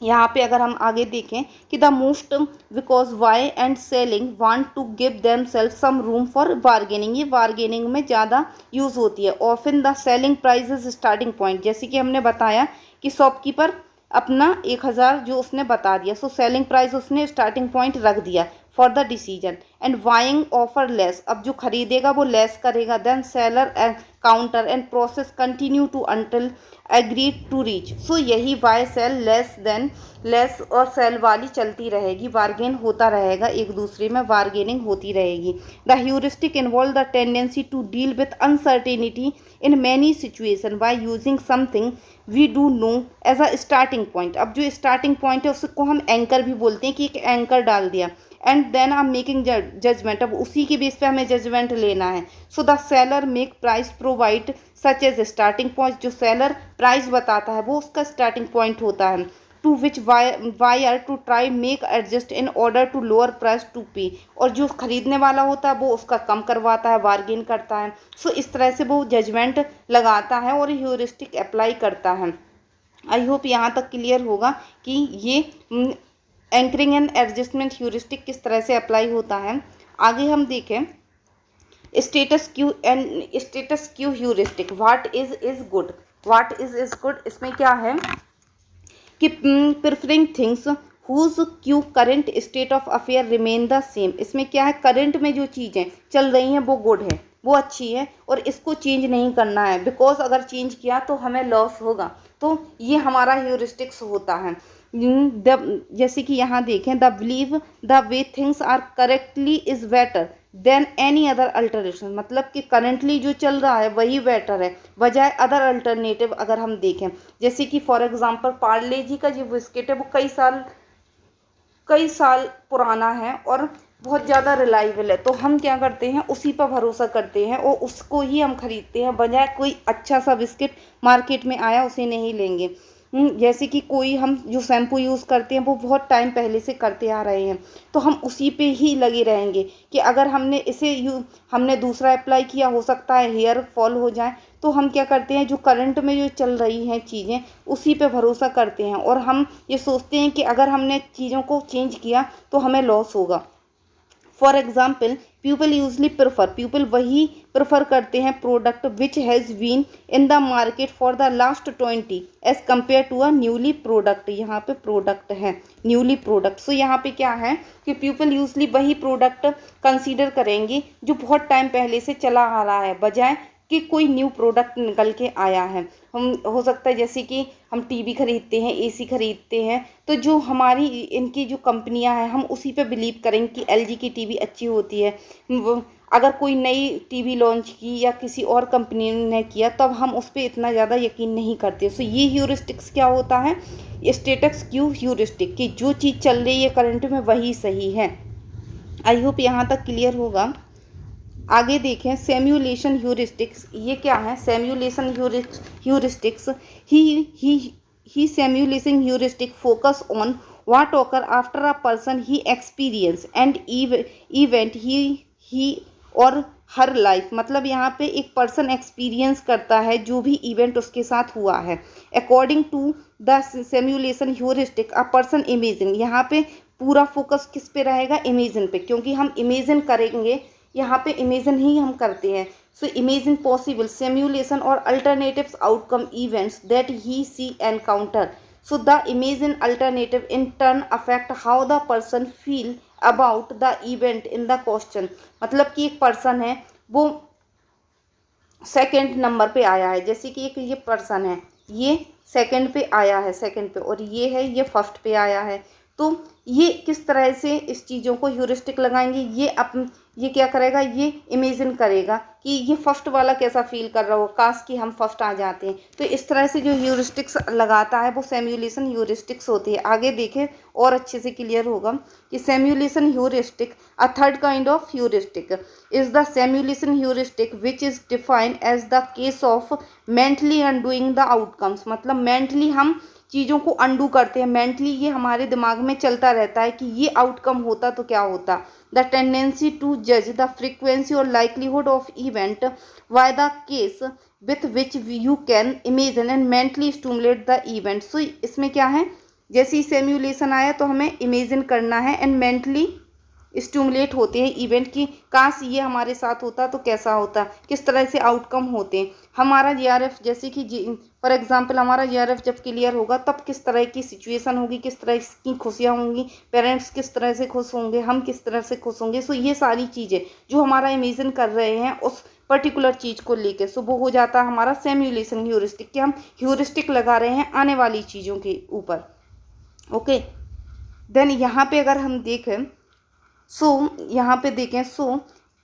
यहाँ पे अगर हम आगे देखें कि the most because why and selling want to give themselves some room for bargaining, ये बार्गेनिंग में ज़्यादा यूज़ होती है। Often the selling price is starting point, जैसे कि हमने बताया कि शॉपकीपर अपना 1,000 जो उसने बता दिया, सो सेलिंग प्राइस उसने स्टार्टिंग पॉइंट रख दिया for the decision. And buying offer less, अब जो खरीदेगा वो लेस करेगा। Then seller counter and process continue to until agreed to reach, so यही buy sell less then less और सेल वाली चलती रहेगी, बार्गेन होता रहेगा, एक दूसरे में बार्गेनिंग होती रहेगी। The heuristic involve the tendency to deal with uncertainty in many situation by using something we do know as a starting point. अब जो स्टार्टिंग पॉइंट है उसको हम एंकर भी बोलते हैं कि एक एंकर डाल दिया। And then I am making judgement, अब उसी के बेस पे हमें जजमेंट लेना है। So the seller make price provide such as starting point, जो सेलर प्राइस बताता है वो उसका स्टार्टिंग पॉइंट होता है। To which buyer to try make adjust in order to lower price to pay, और जो खरीदने वाला होता है वो उसका कम करवाता है, बार्गेन करता है। सो इस तरह से वो जजमेंट लगाता है और ह्यूरिस्टिक अप्लाई करता है। आई होप यहाँ तक क्लियर होगा कि ये एंकरिंग एंड एडजस्टमेंट ह्यूरिस्टिक किस तरह से अप्लाई होता है। आगे हम देखें status quo and status quo heuristic, what is good, what is good, इसमें क्या है कि preferring things whose queue current state of affair remain the same, इसमें क्या है करंट में जो चीज़ें चल रही हैं वो गुड है, वो अच्छी है और इसको चेंज नहीं करना है, बिकॉज अगर चेंज किया तो हमें लॉस होगा। तो ये हमारा ह्यूरिस्टिक्स होता है। जैसे कि यहाँ देखें the believe the way things are correctly is better than any other alternative, मतलब कि करंटली जो चल रहा है वही बेटर है बजाय अदर अल्टरनेटिव। अगर हम देखें जैसे कि फॉर एग्जांपल पार्ले जी का जो बिस्किट है वो कई साल पुराना है और बहुत ज़्यादा रिलायबल है, तो हम क्या करते हैं उसी पर भरोसा करते हैं और उसको ही हम खरीदते हैं बजाय कोई अच्छा सा बिस्किट मार्केट में आया उसे नहीं लेंगे। जैसे कि कोई हम जो शैम्पू यूज़ करते हैं वो बहुत टाइम पहले से करते आ रहे हैं तो हम उसी पे ही लगे रहेंगे कि अगर हमने दूसरा अप्लाई किया हो सकता है हेयर फॉल हो जाए, तो हम क्या करते हैं जो करंट में जो चल रही हैं चीज़ें उसी पे भरोसा करते हैं और हम ये सोचते हैं कि अगर हमने चीज़ों को चेंज किया तो हमें लॉस होगा। फॉर एग्जाम्पल पीपल वही प्रेफर करते हैं product which has been in the market for the last 20 as compared to a newly product, यहाँ पे प्रोडक्ट है न्यूली प्रोडक्ट। सो यहाँ पे क्या है कि पीपल यूजली वही प्रोडक्ट कंसीडर करेंगे जो बहुत टाइम पहले से चला आ रहा है बजाय कि कोई न्यू प्रोडक्ट निकल के आया है। हम हो सकता है जैसे कि हम टीवी खरीदते हैं, एसी खरीदते हैं, तो जो हमारी इनकी जो कंपनियां हैं हम उसी पे बिलीव करेंगे कि एलजी की टीवी अच्छी होती है। अगर कोई नई टीवी लॉन्च की या किसी और कंपनी ने किया तब हम उस पर इतना ज़्यादा यकीन नहीं करते। सो ये ह्यूरिस्टिक्स क्या होता है, स्टेटस क्यू ह्यूरिस्टिक, कि जो चीज़ चल रही है करंट में वही सही है। आई होप यहाँ तक क्लियर होगा। आगे देखें सेम्युलेशन ह्यूरिस्टिक्स, ये क्या है simulation heuristics, he simulation heuristic focus on what occur after a person he experience and event he or her life, मतलब यहाँ पे एक पर्सन एक्सपीरियंस करता है जो भी इवेंट उसके साथ हुआ है। According to the simulation heuristic a person imagine, यहाँ पे पूरा फोकस किस पे रहेगा इमेजिन पे, क्योंकि हम इमेजिन करेंगे, यहाँ पे इमेजिन ही हम करते हैं। सो इमेजिन पॉसिबल सिमुलेशन और alternatives outcome events that he see encounter, so the imagine alternative in turn affect how the person feel about the event in the question, मतलब कि एक पर्सन है वो सेकंड नंबर पे आया है, जैसे कि एक ये पर्सन है ये सेकंड पे आया है, सेकंड पे, और ये है ये फर्स्ट पे आया है। तो ये किस तरह से इस चीज़ों को ह्यूरिस्टिक लगाएंगे, ये क्या करेगा, ये इमेजिन करेगा कि ये फर्स्ट वाला कैसा फील कर रहा हो, काश कि हम फर्स्ट आ जाते हैं। तो इस तरह से जो ह्यूरिस्टिक्स लगाता है वो सेम्युलेशन ह्यूरिस्टिक्स होती है। आगे देखें और अच्छे से क्लियर होगा कि simulation heuristic a third kind of heuristic is the simulation heuristic which is defined as the case of mentally undoing the outcomes, मतलब मेंटली हम चीज़ों को अंडू करते हैं, मेंटली ये हमारे दिमाग में चलता रहता है कि ये आउटकम होता तो क्या होता। द टेंडेंसी टू जज the frequency or likelihood of event by the case with which you can imagine and mentally stimulate the event. So इसमें क्या है जैसे ही सिमुलेशन आया तो हमें इमेजिन करना है एंड मेंटली स्टिमुलेट होते हैं इवेंट की, काश ये हमारे साथ होता तो कैसा होता, किस तरह से आउटकम होते हैं। हमारा जीआरएफ जैसे कि फॉर एग्जांपल हमारा जीआरएफ जब क्लियर होगा तब किस तरह की सिचुएशन होगी, किस तरह की खुशियाँ होंगी, पेरेंट्स किस तरह से खुश होंगे, हम किस तरह से खुश होंगे। सो ये सारी चीज़ें जो हमारा इमेजिन कर रहे हैं उस पर्टिकुलर चीज़ को लेकर, सो वो हो जाता है हमारा सिमुलेशन ह्यूरिस्टिक, कि हम ह्यूरिस्टिक लगा रहे हैं आने वाली चीज़ों के ऊपर। ओके, देन यहाँ पे अगर हम देखें यहाँ पे देखें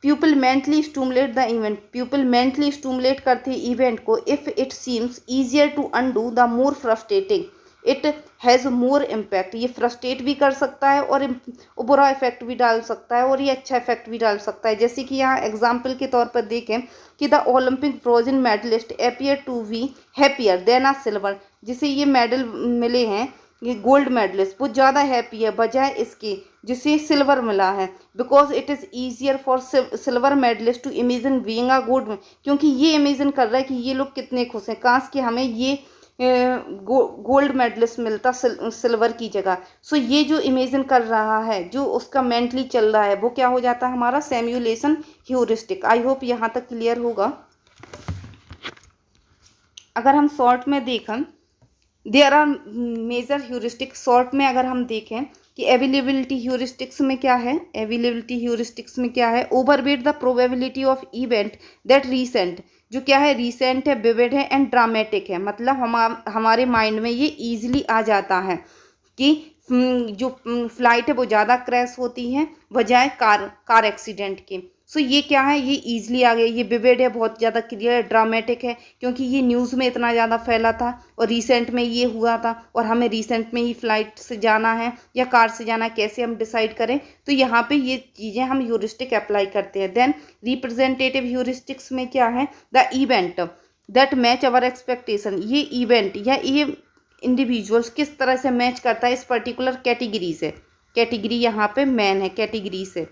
people mentally stimulate the event, people mentally stimulate करते हैं इवेंट को, if it seems easier to undo the more frustrating it has more impact. ये फ्रस्ट्रेट भी कर सकता है और बुरा इफेक्ट भी डाल सकता है और ये अच्छा इफेक्ट भी डाल सकता है। जैसे कि यहाँ एग्जाम्पल के तौर पर देखें कि the Olympic bronze medallist appear to be happier than a silver, जिसे ये मेडल मिले हैं, ये गोल्ड मेडलिस्ट, वो ज़्यादा हैप्पी है बजाय इसके जिसे सिल्वर मिला है, because it is easier for silver medallist to imagine being a good, क्योंकि ये इमेजिन कर रहा है कि ये लोग कितने खुश हैं, काश कि हमें ये गोल्ड मेडलिस्ट मिलता सिल्वर की जगह। सो ये जो इमेजिन कर रहा है, जो उसका मेंटली चल रहा है, वो क्या हो जाता है हमारा सिमुलेशन ह्यूरिस्टिक। आई होप यहाँ तक क्लियर होगा। अगर हम शॉर्ट में देखें, there are major heuristic, short में अगर हम देखें कि अवेलेबिलिटी ह्यूरिस्टिक्स में क्या है, अवेलेबिलिटी ह्यूरिस्टिक्स में क्या है, overweight the probability of event that recent, जो क्या है रीसेंट है, विविड है एंड ड्रामेटिक है, मतलब हमारे माइंड में ये ईजिली आ जाता है कि जो फ्लाइट है वो ज़्यादा क्रैश होती है बजाय कार एक्सीडेंट के। सो ये क्या है, ये ईजिली आ गया, ये विविड है, बहुत ज़्यादा क्लियर है, ड्रामेटिक है, क्योंकि ये न्यूज़ में इतना ज़्यादा फैला था और रिसेंट में ये हुआ था और हमें रिसेंट में ही फ़्लाइट से जाना है या कार से जाना है, कैसे हम डिसाइड करें। तो यहाँ पे ये चीज़ें हम ह्यूरिस्टिक अप्लाई करते हैं। देन रिप्रेजेंटेटिव ह्यूरिस्टिक्स में क्या है, the event that match our expectation, ये इवेंट या ये इंडिविजुअल्स किस तरह से मैच करता है इस पर्टिकुलर कैटेगरी से, कैटेगरी यहाँ पे मैन है कैटेगरी से।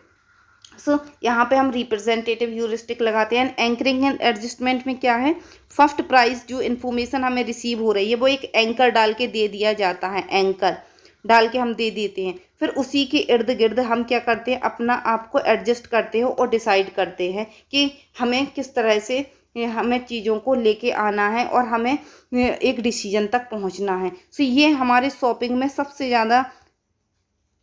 सो यहाँ पे हम रिप्रेजेंटेटिव ह्यूरिस्टिक लगाते हैं। एंकरिंग एंड एडजस्टमेंट में क्या है, फर्स्ट प्राइस जो इन्फॉर्मेशन हमें रिसीव हो रही है वो एक एंकर डाल के दे दिया जाता है, एंकर डाल के हम दे देते हैं, फिर उसी के इर्द गिर्द हम क्या करते हैं, अपना आप को एडजस्ट करते हो और डिसाइड करते हैं कि हमें किस तरह से हमें चीज़ों को लेके आना है और हमें एक डिसीजन तक पहुंचना है। सो ये हमारे शॉपिंग में सबसे ज़्यादा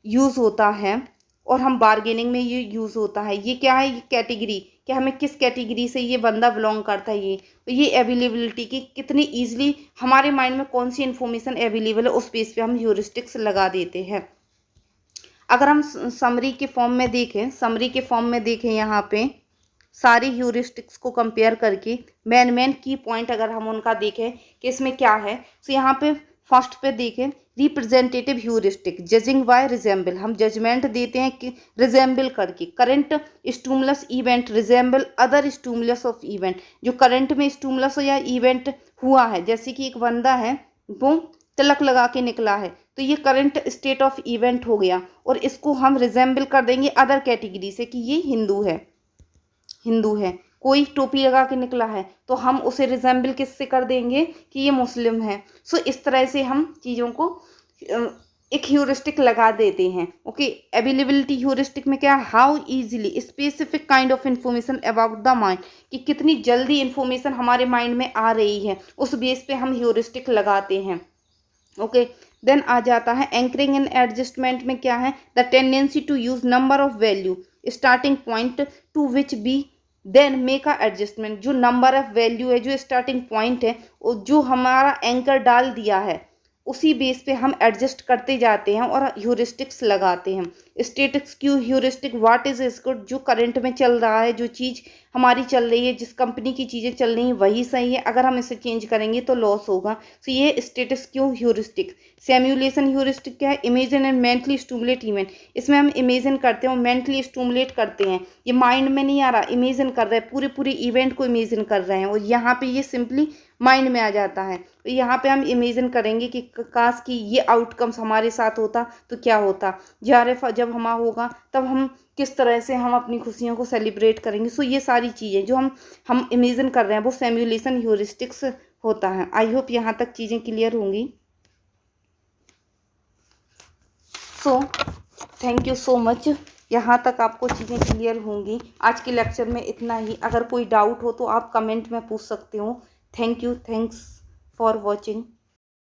यूज़ होता है और हम बार्गेनिंग में ये यूज़ होता है। ये क्या है, ये कैटेगरी, कि हमें किस कैटेगरी से ये बंदा बिलोंग करता है, ये तो ये अवेलेबिलिटी की कितनी ईजिली हमारे माइंड में कौन सी इन्फॉर्मेशन अवेलेबल है उस बेस पे हम ह्यूरिस्टिक्स लगा देते हैं। अगर हम समरी के फॉर्म में देखें, समरी के फॉर्म में देखें यहाँ पे सारी ह्यूरिस्टिक्स को कंपेयर करके मेन की पॉइंट अगर हम उनका देखें कि इसमें क्या है, तो यहाँ पे फर्स्ट पे देखें representative heuristic, judging by resemble, हम जजमेंट देते हैं कि रिजेंबल करके, current stimulus event resemble other stimulus of event, जो करंट में स्टूमुलस या इवेंट हुआ है, जैसे कि एक बंदा है वो तिलक लगा के निकला है तो ये करंट स्टेट ऑफ इवेंट हो गया और इसको हम रिजेंबल कर देंगे अदर कैटेगरी से कि ये हिंदू है, हिंदू है। कोई टोपी लगा के निकला है तो हम उसे रिजेंबल किससे कर देंगे कि ये मुस्लिम है। सो इस तरह से हम चीज़ों को एक ह्यूरिस्टिक लगा देते हैं। ओके, अवेलेबिलिटी ह्यूरिस्टिक में क्या, how easily specific kind of information about the mind, कि कितनी जल्दी इंफॉर्मेशन हमारे माइंड में आ रही है, उस बेस पे हम ह्यूरिस्टिक लगाते हैं। ओके, देन आ जाता है एंकरिंग एंड एडजस्टमेंट में क्या है, the tendency to use number of value starting point to which be then make a adjustment, जो नंबर ऑफ वैल्यू है, जो स्टार्टिंग पॉइंट है, जो हमारा एंकर डाल दिया है उसी बेस पे हम एडजस्ट करते जाते हैं और ह्यूरिस्टिक्स लगाते हैं। Status quo heuristic, what is good, जो करंट में चल रहा है, जो चीज़ हमारी चल रही है, जिस कंपनी की चीज़ें चल रही हैं वही सही है, अगर हम इसे चेंज करेंगे तो लॉस होगा। तो ये status quo heuristic. Simulation heuristic क्या है, imagine and mentally stimulate event, इसमें हम इमेजिन करते हैं और मेंटली स्टूमुलेट करते हैं, ये माइंड में नहीं आ रहा, इमेजिन कर रहे हैं, पूरे पूरे इवेंट को इमेजिन कर रहे हैं और यहाँ पे ये सिंपली माइंड में आ जाता है। तो यहाँ पे हम इमेजिन करेंगे कि काश कि ये आउटकम्स हमारे साथ होता तो क्या होता, जीआरएफ जब हमारा होगा तब हम किस तरह से हम अपनी खुशियों को सेलिब्रेट करेंगे। सो ये सारी चीज़ें जो हम इमेजिन कर रहे हैं वो सिमुलेशन ह्यूरिस्टिक्स होता है। आई होप यहाँ तक चीज़ें क्लियर होंगी। So thank you so much. यहाँ तक आपको चीज़ें क्लियर होंगी। आज के लेक्चर में इतना ही। अगर कोई डाउट हो तो आप कमेंट में पूछ सकते हो। Thank you, thanks for watching.